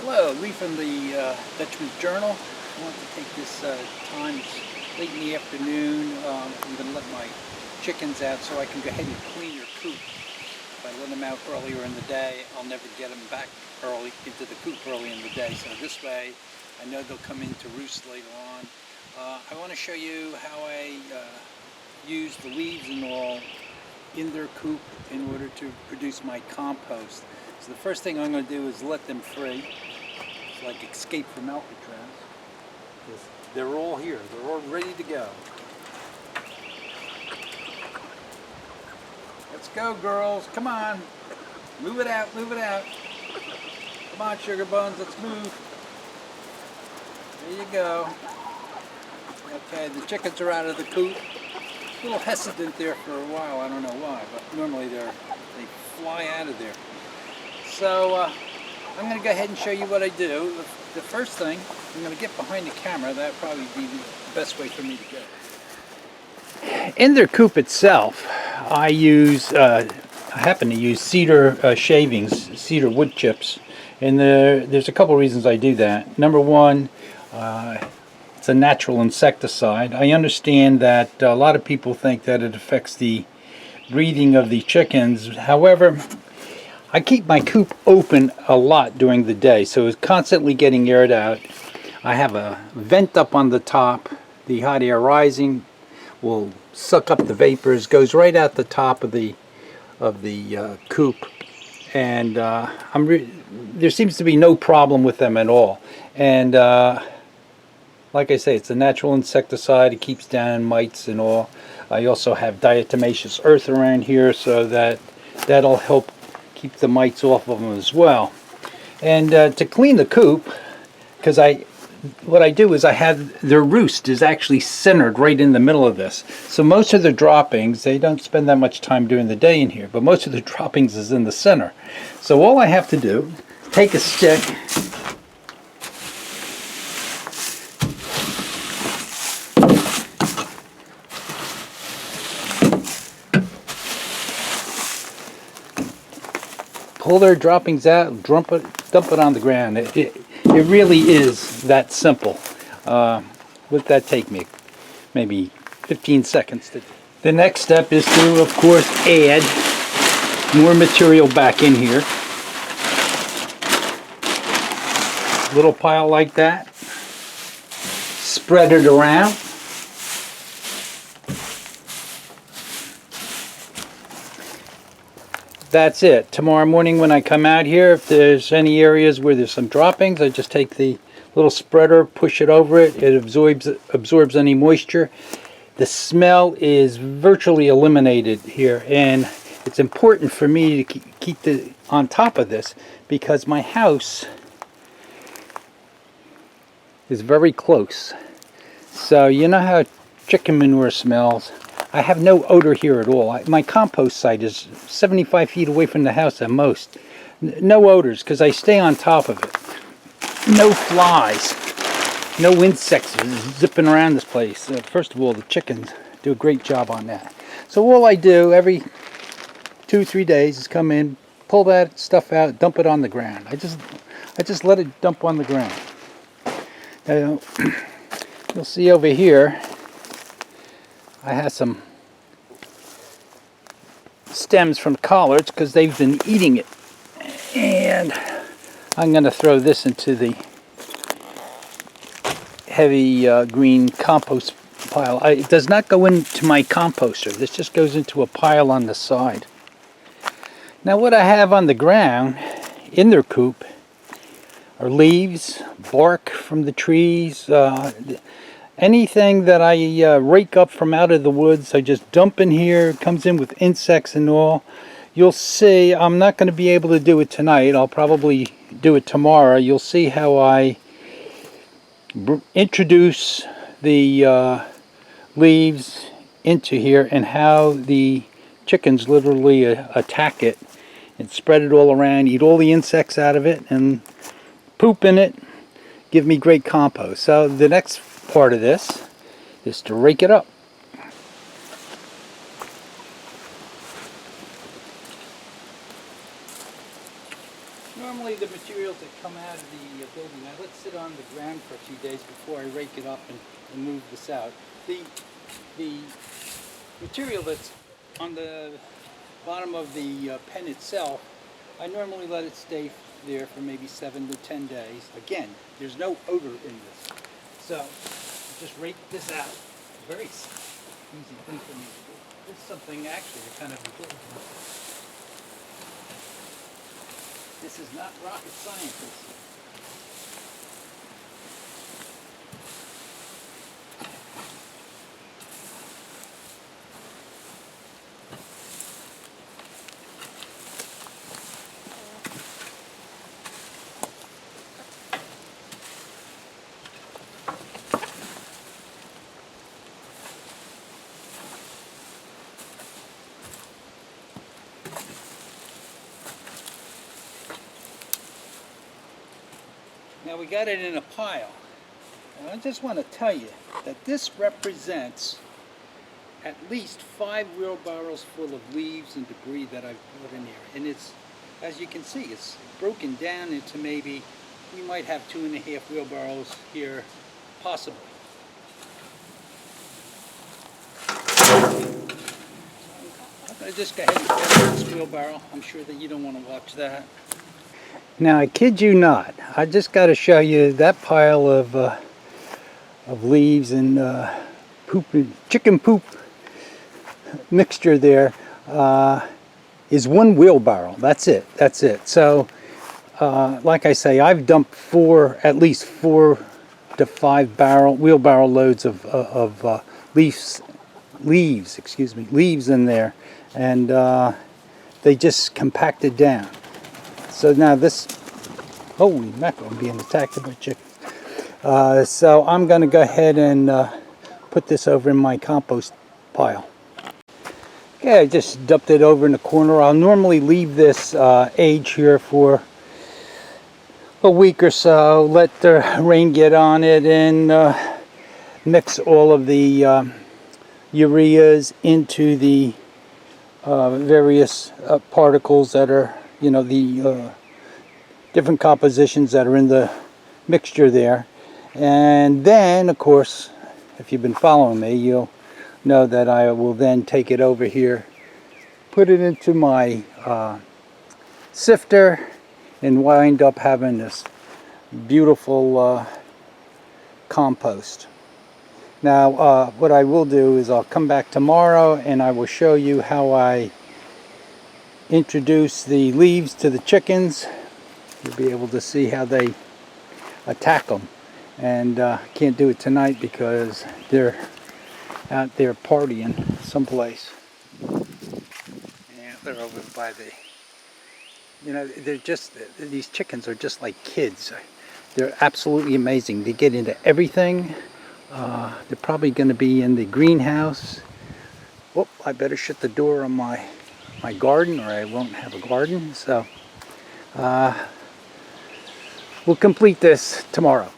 Hello, Lee from the Dutchman's Journal. I want to take this time, it's late in the afternoon. I'm going to let my chickens out so I can go ahead and clean their coop. If I let them out earlier in the day, I'll never get them back early into the coop early in the day. So this way, I know they'll come in to roost later on. I want to show you how I use the leaves and all in their coop in order to produce my compost. So the first thing I'm going to do is let them free. It's like escape from Alcatraz. They're all here. They're all ready to go. Let's go, girls. Come on. Move it out. Move it out. Come on, sugar buns. Let's move. There you go. Okay, the chickens are out of the coop. A little hesitant there for a while. I don't know why, but normally they fly out of there. So I'm going to go ahead and show you what I do. The first thing, I'm going to get behind the camera. That would probably be the best way for me to go. In their coop itself, I happen to use cedar shavings, cedar wood chips, and there's a couple reasons I do that. Number one, it's a natural insecticide. I understand that a lot of people think that it affects the breathing of the chickens. However, I keep my coop open a lot during the day, so it's constantly getting aired out. I have a vent up on the top. The hot air rising will suck up the vapors, goes right out the top of the coop, and there seems to be no problem with them at all. And like I say, it's a natural insecticide. It keeps down mites and all. I also have diatomaceous earth around here, so that'll help keep the mites off of them as well. And to clean the coop, because what I do is I have their roost is actually centered right in the middle of this. So most of the droppings, they don't spend that much time during the day in here, but most of the droppings is in the center. So all I have to do, take a stick, pull their droppings out, dump it on the ground. It really is that simple. Would that take me? Maybe 15 seconds to do. The next step is to, of course, add more material back in here. Little pile like that. Spread it around. That's it. Tomorrow morning when I come out here, if there's any areas where there's some droppings, I just take the little spreader, push it over it. It absorbs any moisture. The smell is virtually eliminated here, and it's important for me to keep on top of this because my house is very close. So you know how chicken manure smells? I have no odor here at all. My compost site is 75 feet away from the house at most. No odors because I stay on top of it. No flies. No insects zipping around this place. First of all, the chickens do a great job on that. So all I do every 2-3 days is come in, pull that stuff out, dump it on the ground. I just let it dump on the ground. Now, you'll see over here I have some stems from collards because they've been eating it. And I'm going to throw this into the heavy green compost pile. It does not go into my composter. This just goes into a pile on the side. Now what I have on the ground in their coop are leaves, bark from the trees, anything that I rake up from out of the woods, I just dump in here. It comes in with insects and all. You'll see, I'm not going to be able to do it tonight. I'll probably do it tomorrow. You'll see how I introduce the leaves into here and how the chickens literally attack it and spread it all around, eat all the insects out of it, and poop in it, give me great compost. So the next part of this is to rake it up. Normally the materials that come out of the building. I let it sit on the ground for a few days before I rake it up and move this out. The material that's on the bottom of the pen itself, I normally let it stay there for maybe 7 to 10 days. Again, there's no odor in this. So just rake this out. Very easy thing for me to do. This is something actually kind of important. This is not rocket science. Now we got it in a pile. And I just want to tell you that this represents at least 5 wheelbarrows full of leaves and debris that I've put in here. And it's, as you can see, it's broken down into maybe, we might have 2.5 wheelbarrows here, possibly. I'm going to just go ahead and cover this wheelbarrow. I'm sure that you don't want to watch that. Now I kid you not, I just got to show you that pile of leaves and poop, chicken poop mixture there is 1 wheelbarrow. That's it. That's it. So, like I say, I've dumped at least 4 to 5 wheelbarrow loads of leaves in there, and they just compacted down. So now this, holy mackerel, I'm being attacked by chicken. So I'm going to go ahead and put this over in my compost pile. Okay, I just dumped it over in the corner. I'll normally leave this age here for a week or so, let the rain get on it, and mix all of the ureas into the various particles that are, you know, the different compositions that are in the mixture there. And then, of course, if you've been following me, you'll know that I will then take it over here, put it into my sifter, and wind up having this beautiful compost. Now, what I will do is I'll come back tomorrow and I will show you how I introduce the leaves to the chickens. You'll be able to see how they attack them. And can't do it tonight because they're out there partying someplace. Yeah, they're over by the, you know, they're just, these chickens are just like kids. They're absolutely amazing. They get into everything. They're probably going to be in the greenhouse. Oh, I better shut the door on my garden or I won't have a garden. So we'll complete this tomorrow.